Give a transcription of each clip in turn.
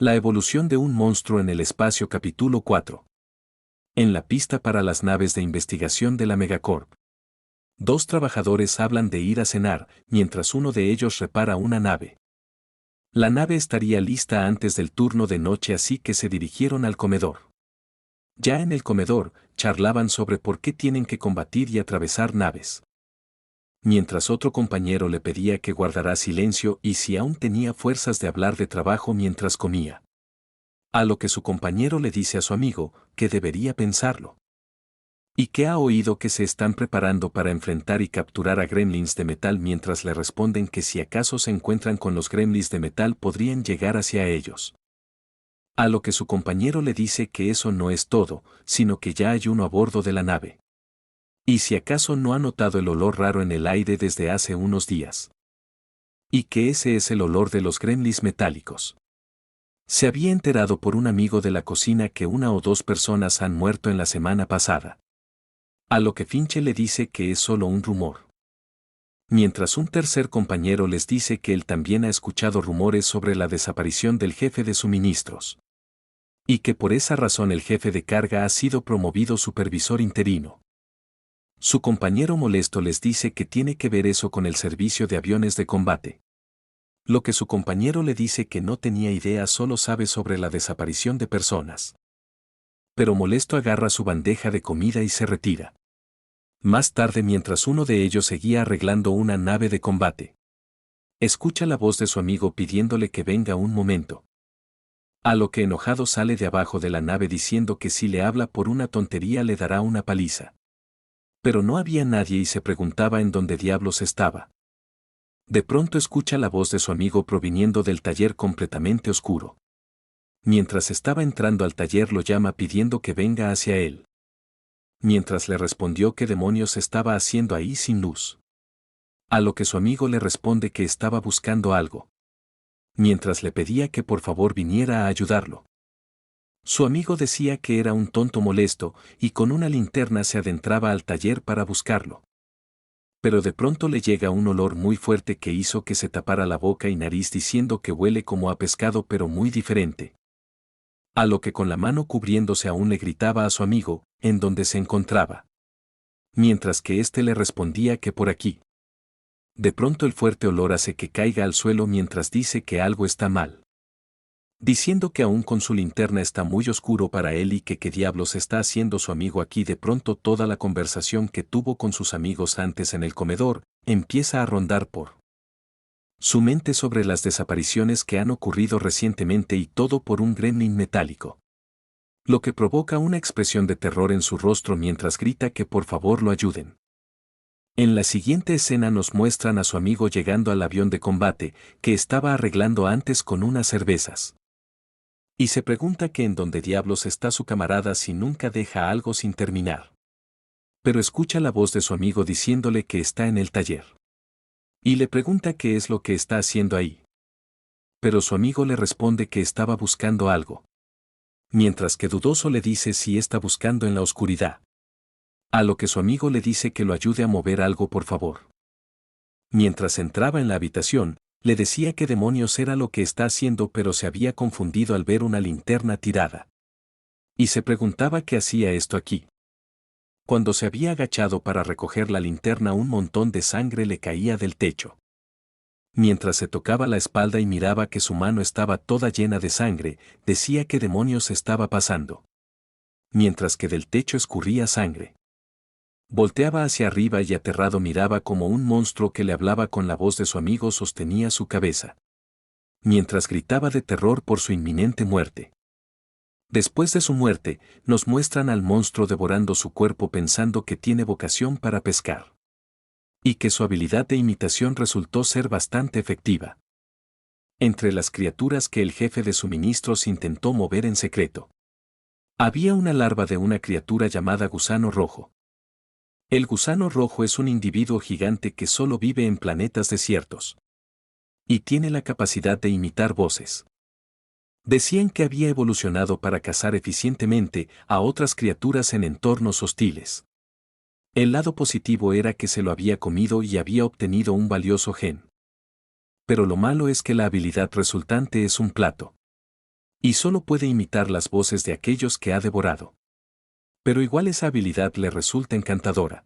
La evolución de un monstruo en el espacio capítulo 4. En la pista para las naves de investigación de la Megacorp. Dos trabajadores hablan de ir a cenar, mientras uno de ellos repara una nave. La nave estaría lista antes del turno de noche, así que se dirigieron al comedor. Ya en el comedor, charlaban sobre por qué tienen que combatir y atravesar naves. Mientras otro compañero le pedía que guardara silencio y si aún tenía fuerzas de hablar de trabajo mientras comía. A lo que su compañero le dice a su amigo que debería pensarlo. Y que ha oído que se están preparando para enfrentar y capturar a gremlins de metal, mientras le responden que si acaso se encuentran con los gremlins de metal podrían llegar hacia ellos. A lo que su compañero le dice que eso no es todo, sino que ya hay uno a bordo de la nave. Y si acaso no ha notado el olor raro en el aire desde hace unos días. Y que ese es el olor de los gremlins metálicos. Se había enterado por un amigo de la cocina que una o dos personas han muerto en la semana pasada. A lo que Finch le dice que es solo un rumor. Mientras un tercer compañero les dice que él también ha escuchado rumores sobre la desaparición del jefe de suministros. Y que por esa razón el jefe de carga ha sido promovido supervisor interino. Su compañero molesto les dice que tiene que ver eso con el servicio de aviones de combate. Lo que su compañero le dice que no tenía idea, solo sabe sobre la desaparición de personas. Pero molesto agarra su bandeja de comida y se retira. Más tarde, mientras uno de ellos seguía arreglando una nave de combate, escucha la voz de su amigo pidiéndole que venga un momento. A lo que enojado sale de abajo de la nave diciendo que si le habla por una tontería le dará una paliza. Pero no había nadie y se preguntaba en dónde diablos estaba. De pronto escucha la voz de su amigo proviniendo del taller completamente oscuro. Mientras estaba entrando al taller lo llama pidiendo que venga hacia él. Mientras le respondió qué demonios estaba haciendo ahí sin luz. A lo que su amigo le responde que estaba buscando algo. Mientras le pedía que por favor viniera a ayudarlo. Su amigo decía que era un tonto molesto y con una linterna se adentraba al taller para buscarlo. Pero de pronto le llega un olor muy fuerte que hizo que se tapara la boca y nariz diciendo que huele como a pescado pero muy diferente. A lo que con la mano cubriéndose aún le gritaba a su amigo, en donde se encontraba. Mientras que éste le respondía que por aquí. De pronto el fuerte olor hace que caiga al suelo mientras dice que algo está mal. Diciendo que aún con su linterna está muy oscuro para él y que qué diablos está haciendo su amigo aquí. De pronto toda la conversación que tuvo con sus amigos antes en el comedor, empieza a rondar por su mente sobre las desapariciones que han ocurrido recientemente y todo por un gremlin metálico. Lo que provoca una expresión de terror en su rostro mientras grita que por favor lo ayuden. En la siguiente escena nos muestran a su amigo llegando al avión de combate, que estaba arreglando antes con unas cervezas. Y se pregunta que en dónde diablos está su camarada si nunca deja algo sin terminar. Pero escucha la voz de su amigo diciéndole que está en el taller. Y le pregunta qué es lo que está haciendo ahí. Pero su amigo le responde que estaba buscando algo. Mientras que dudoso le dice si está buscando en la oscuridad. A lo que su amigo le dice que lo ayude a mover algo por favor. Mientras entraba en la habitación, le decía qué demonios era lo que está haciendo, pero se había confundido al ver una linterna tirada. Y se preguntaba qué hacía esto aquí. Cuando se había agachado para recoger la linterna, un montón de sangre le caía del techo. Mientras se tocaba la espalda y miraba que su mano estaba toda llena de sangre, decía qué demonios estaba pasando. Mientras que del techo escurría sangre. Volteaba hacia arriba y aterrado miraba como un monstruo que le hablaba con la voz de su amigo sostenía su cabeza. Mientras gritaba de terror por su inminente muerte. Después de su muerte, nos muestran al monstruo devorando su cuerpo pensando que tiene vocación para pescar. Y que su habilidad de imitación resultó ser bastante efectiva. Entre las criaturas que el jefe de suministros intentó mover en secreto, había una larva de una criatura llamada gusano rojo. El gusano rojo es un individuo gigante que solo vive en planetas desiertos. Y tiene la capacidad de imitar voces. Decían que había evolucionado para cazar eficientemente a otras criaturas en entornos hostiles. El lado positivo era que se lo había comido y había obtenido un valioso gen. Pero lo malo es que la habilidad resultante es un plato. Y solo puede imitar las voces de aquellos que ha devorado. Pero igual esa habilidad le resulta encantadora.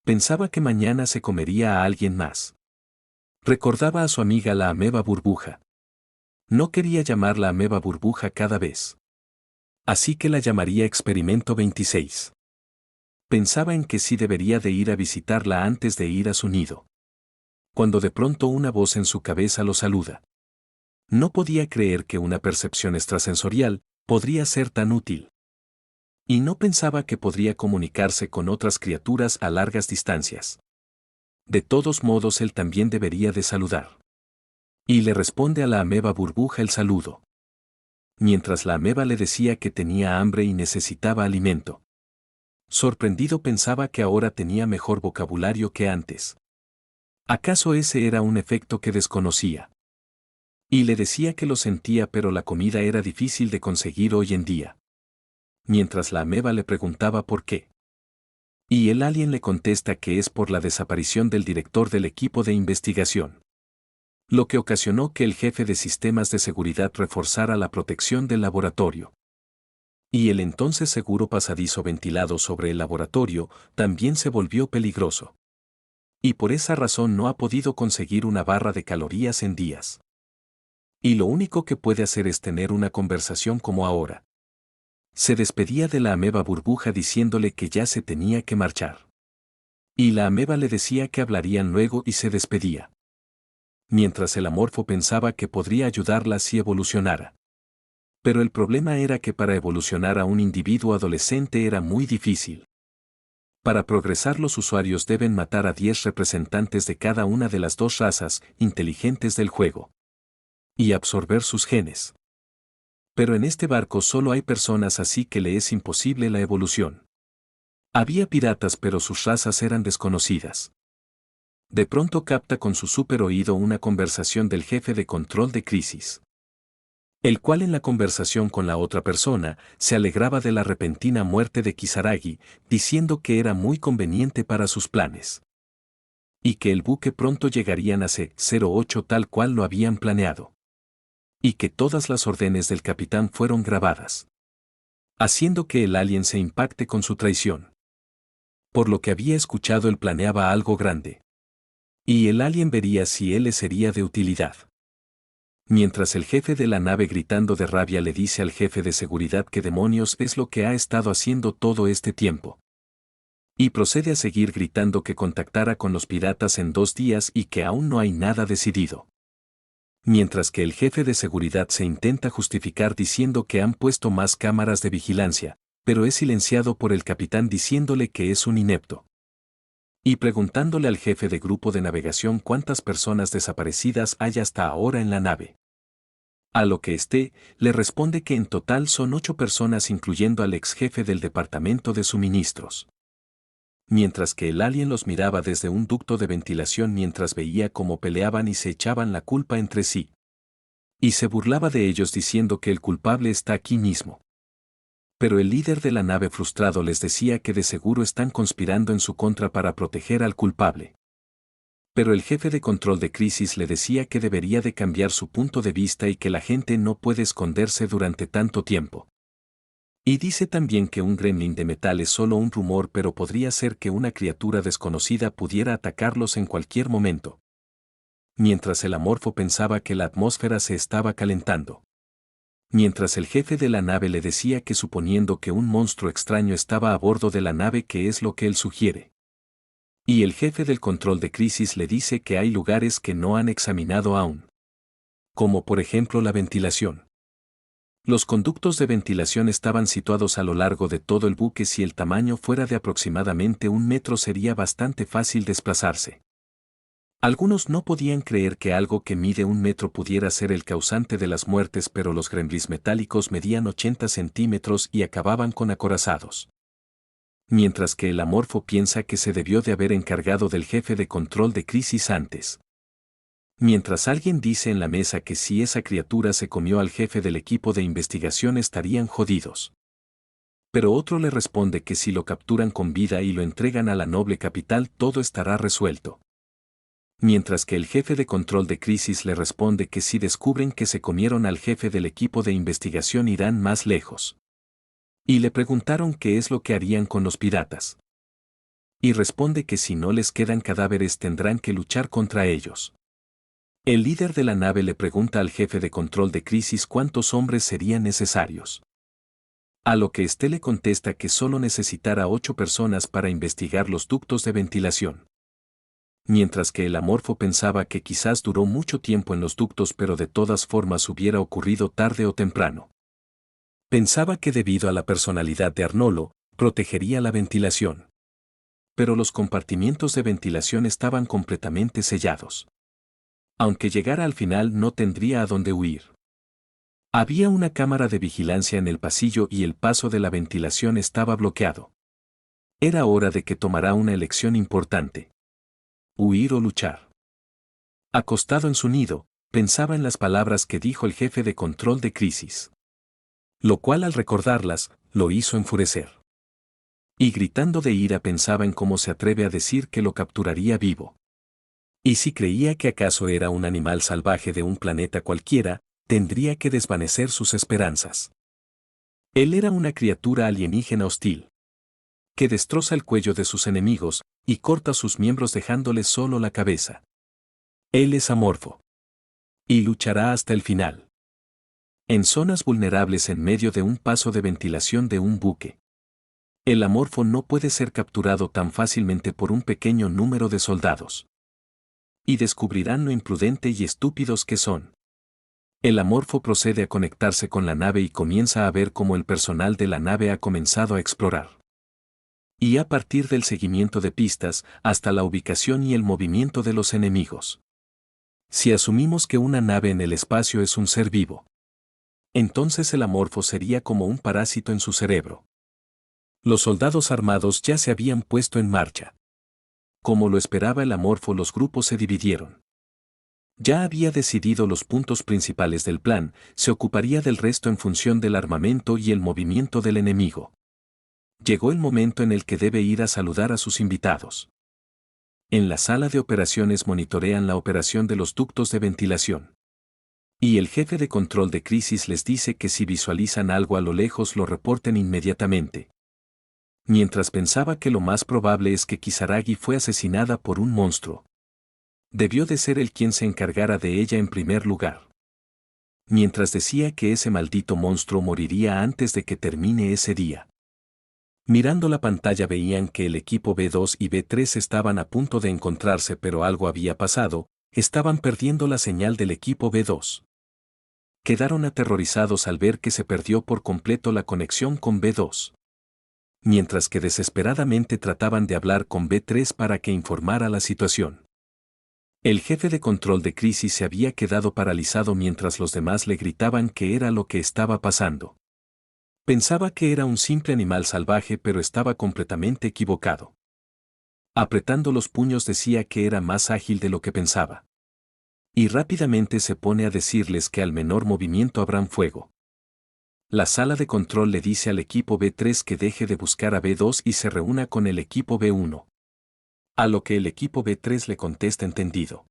Pensaba que mañana se comería a alguien más. Recordaba a su amiga la ameba burbuja. No quería llamarla ameba burbuja cada vez. Así que la llamaría Experimento 26. Pensaba en que sí debería de ir a visitarla antes de ir a su nido. Cuando de pronto una voz en su cabeza lo saluda. No podía creer que una percepción extrasensorial podría ser tan útil. Y no pensaba que podría comunicarse con otras criaturas a largas distancias. De todos modos él también debería de saludar. Y le responde a la ameba burbuja el saludo. Mientras la ameba le decía que tenía hambre y necesitaba alimento. Sorprendido pensaba que ahora tenía mejor vocabulario que antes. ¿Acaso ese era un efecto que desconocía? Y le decía que lo sentía, pero la comida era difícil de conseguir hoy en día. Mientras la ameba le preguntaba por qué. Y el alien le contesta que es por la desaparición del director del equipo de investigación. Lo que ocasionó que el jefe de sistemas de seguridad reforzara la protección del laboratorio. Y el entonces seguro pasadizo ventilado sobre el laboratorio también se volvió peligroso. Y por esa razón no ha podido conseguir una barra de calorías en días. Y lo único que puede hacer es tener una conversación como ahora. Se despedía de la ameba burbuja diciéndole que ya se tenía que marchar. Y la ameba le decía que hablarían luego y se despedía. Mientras el amorfo pensaba que podría ayudarla si evolucionara. Pero el problema era que para evolucionar a un individuo adolescente era muy difícil. Para progresar los usuarios deben matar a 10 representantes de cada una de las dos razas inteligentes del juego. Y absorber sus genes. Pero en este barco solo hay personas, así que le es imposible la evolución. Había piratas, pero sus razas eran desconocidas. De pronto capta con su super oído una conversación del jefe de control de crisis. El cual en la conversación con la otra persona se alegraba de la repentina muerte de Kisaragi, diciendo que era muy conveniente para sus planes. Y que el buque pronto llegaría a C-08 tal cual lo habían planeado. Y que todas las órdenes del capitán fueron grabadas. Haciendo que el alien se impacte con su traición. Por lo que había escuchado, él planeaba algo grande. Y el alien vería si él le sería de utilidad. Mientras el jefe de la nave, gritando de rabia, le dice al jefe de seguridad que demonios es lo que ha estado haciendo todo este tiempo. Y procede a seguir gritando que contactara con los piratas en 2 días y que aún no hay nada decidido. Mientras que el jefe de seguridad se intenta justificar diciendo que han puesto más cámaras de vigilancia, pero es silenciado por el capitán diciéndole que es un inepto. Y preguntándole al jefe de grupo de navegación cuántas personas desaparecidas hay hasta ahora en la nave. A lo que éste le responde que en total son 8 personas, incluyendo al ex jefe del departamento de suministros. Mientras que el alien los miraba desde un ducto de ventilación mientras veía cómo peleaban y se echaban la culpa entre sí. Y se burlaba de ellos diciendo que el culpable está aquí mismo. Pero el líder de la nave, frustrado, les decía que de seguro están conspirando en su contra para proteger al culpable. Pero el jefe de control de crisis le decía que debería de cambiar su punto de vista y que la gente no puede esconderse durante tanto tiempo. Y dice también que un gremlin de metal es solo un rumor, pero podría ser que una criatura desconocida pudiera atacarlos en cualquier momento. Mientras el amorfo pensaba que la atmósfera se estaba calentando. Mientras el jefe de la nave le decía que suponiendo que un monstruo extraño estaba a bordo de la nave, que es lo que él sugiere. Y el jefe del control de crisis le dice que hay lugares que no han examinado aún. Como por ejemplo la ventilación. Los conductos de ventilación estaban situados a lo largo de todo el buque. Si el tamaño fuera de aproximadamente 1 metro sería bastante fácil desplazarse. Algunos no podían creer que algo que mide 1 metro pudiera ser el causante de las muertes, pero los gremlins metálicos medían 80 centímetros y acababan con acorazados. Mientras que el amorfo piensa que se debió de haber encargado del jefe de control de crisis antes. Mientras alguien dice en la mesa que si esa criatura se comió al jefe del equipo de investigación estarían jodidos. Pero otro le responde que si lo capturan con vida y lo entregan a la noble capital todo estará resuelto. Mientras que el jefe de control de crisis le responde que si descubren que se comieron al jefe del equipo de investigación irán más lejos. Y le preguntaron qué es lo que harían con los piratas. Y responde que si no les quedan cadáveres tendrán que luchar contra ellos. El líder de la nave le pregunta al jefe de control de crisis cuántos hombres serían necesarios. A lo que éste le contesta que solo necesitará 8 personas para investigar los ductos de ventilación. Mientras que el amorfo pensaba que quizás duró mucho tiempo en los ductos pero de todas formas hubiera ocurrido tarde o temprano. Pensaba que debido a la personalidad de Arnolo, protegería la ventilación. Pero los compartimientos de ventilación estaban completamente sellados. Aunque llegara al final no tendría a dónde huir. Había una cámara de vigilancia en el pasillo y el paso de la ventilación estaba bloqueado. Era hora de que tomara una elección importante. Huir o luchar. Acostado en su nido, pensaba en las palabras que dijo el jefe de control de crisis. Lo cual al recordarlas, lo hizo enfurecer. Y gritando de ira pensaba en cómo se atreve a decir que lo capturaría vivo. Y si creía que acaso era un animal salvaje de un planeta cualquiera, tendría que desvanecer sus esperanzas. Él era una criatura alienígena hostil, que destroza el cuello de sus enemigos y corta sus miembros dejándoles solo la cabeza. Él es amorfo. Y luchará hasta el final. En zonas vulnerables en medio de un paso de ventilación de un buque. El amorfo no puede ser capturado tan fácilmente por un pequeño número de soldados. Y descubrirán lo imprudente y estúpidos que son. El amorfo procede a conectarse con la nave y comienza a ver cómo el personal de la nave ha comenzado a explorar. Y a partir del seguimiento de pistas, hasta la ubicación y el movimiento de los enemigos. Si asumimos que una nave en el espacio es un ser vivo, entonces el amorfo sería como un parásito en su cerebro. Los soldados armados ya se habían puesto en marcha. Como lo esperaba el amorfo, los grupos se dividieron. Ya había decidido los puntos principales del plan, se ocuparía del resto en función del armamento y el movimiento del enemigo. Llegó el momento en el que debe ir a saludar a sus invitados. En la sala de operaciones monitorean la operación de los ductos de ventilación. Y el jefe de control de crisis les dice que si visualizan algo a lo lejos lo reporten inmediatamente. Mientras pensaba que lo más probable es que Kisaragi fue asesinada por un monstruo. Debió de ser él quien se encargara de ella en primer lugar. Mientras decía que ese maldito monstruo moriría antes de que termine ese día. Mirando la pantalla veían que el equipo B2 y B3 estaban a punto de encontrarse pero algo había pasado, estaban perdiendo la señal del equipo B2. Quedaron aterrorizados al ver que se perdió por completo la conexión con B2. Mientras que desesperadamente trataban de hablar con B3 para que informara la situación. El jefe de control de crisis se había quedado paralizado mientras los demás le gritaban qué era lo que estaba pasando. Pensaba que era un simple animal salvaje pero estaba completamente equivocado. Apretando los puños decía que era más ágil de lo que pensaba. Y rápidamente se pone a decirles que al menor movimiento habrán fuego. La sala de control le dice al equipo B3 que deje de buscar a B2 y se reúna con el equipo B1. A lo que el equipo B3 le contesta entendido.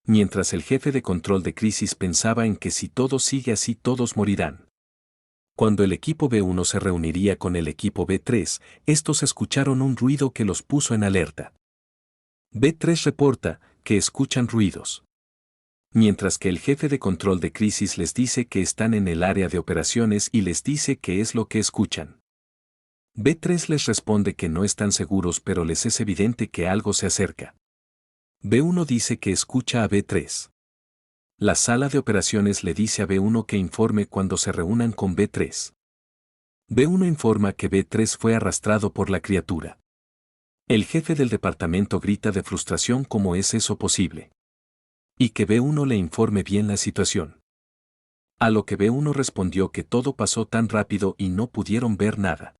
Mientras el jefe de control de crisis pensaba en que si todo sigue así todos morirán. Cuando el equipo B1 se reuniría con el equipo B3, estos escucharon un ruido que los puso en alerta. B3 reporta que escuchan ruidos. Mientras que el jefe de control de crisis les dice que están en el área de operaciones y les dice qué es lo que escuchan. B3 les responde que no están seguros pero les es evidente que algo se acerca. B1 dice que escucha a B3. La sala de operaciones le dice a B1 que informe cuando se reúnan con B3. B1 informa que B3 fue arrastrado por la criatura. El jefe del departamento grita de frustración cómo es eso posible. Y que B1 le informe bien la situación. A lo que B1 respondió que todo pasó tan rápido y no pudieron ver nada.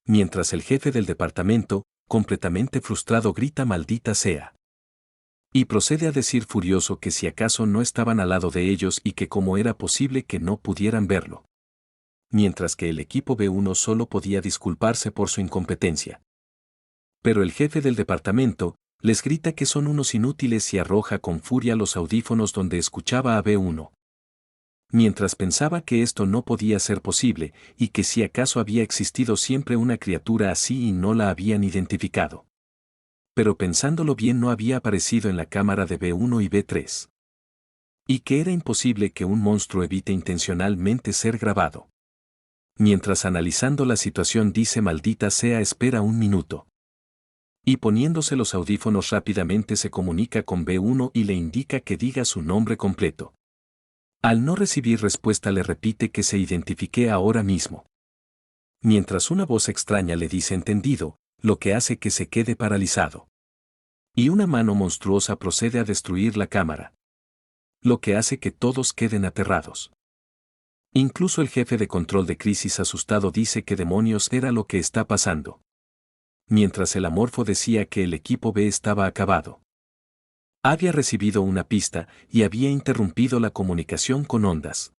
Mientras el jefe del departamento, completamente frustrado, grita maldita sea. Y procede a decir furioso que si acaso no estaban al lado de ellos y que cómo era posible que no pudieran verlo. Mientras que el equipo B1 solo podía disculparse por su incompetencia. Pero el jefe del departamento Les grita que son unos inútiles y arroja con furia los audífonos donde escuchaba a B1. Mientras pensaba que esto no podía ser posible, y que si acaso había existido siempre una criatura así y no la habían identificado. Pero pensándolo bien no había aparecido en la cámara de B1 y B3. Y que era imposible que un monstruo evite intencionalmente ser grabado. Mientras analizando la situación dice maldita sea espera un minuto. Y poniéndose los audífonos rápidamente se comunica con B1 y le indica que diga su nombre completo. Al no recibir respuesta le repite que se identifique ahora mismo. Mientras una voz extraña le dice entendido, lo que hace que se quede paralizado. Y una mano monstruosa procede a destruir la cámara. Lo que hace que todos queden aterrados. Incluso el jefe de control de crisis asustado dice que demonios era lo que está pasando. Mientras el amorfo decía que el equipo B estaba acabado. Había recibido una pista y había interrumpido la comunicación con ondas.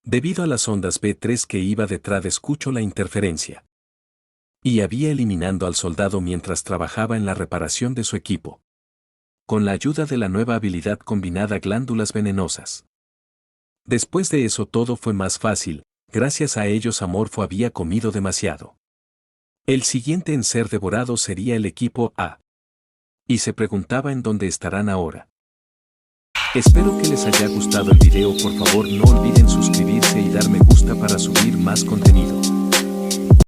Debido a las ondas B3 que iba detrás escucho la interferencia. Y había eliminando al soldado mientras trabajaba en la reparación de su equipo. Con la ayuda de la nueva habilidad combinada glándulas venenosas. Después de eso todo fue más fácil, gracias a ellos Amorfo había comido demasiado. El siguiente en ser devorado sería el equipo A. Y se preguntaba en dónde estarán ahora. Espero que les haya gustado el video, por favor no olviden suscribirse y dar me gusta para subir más contenido.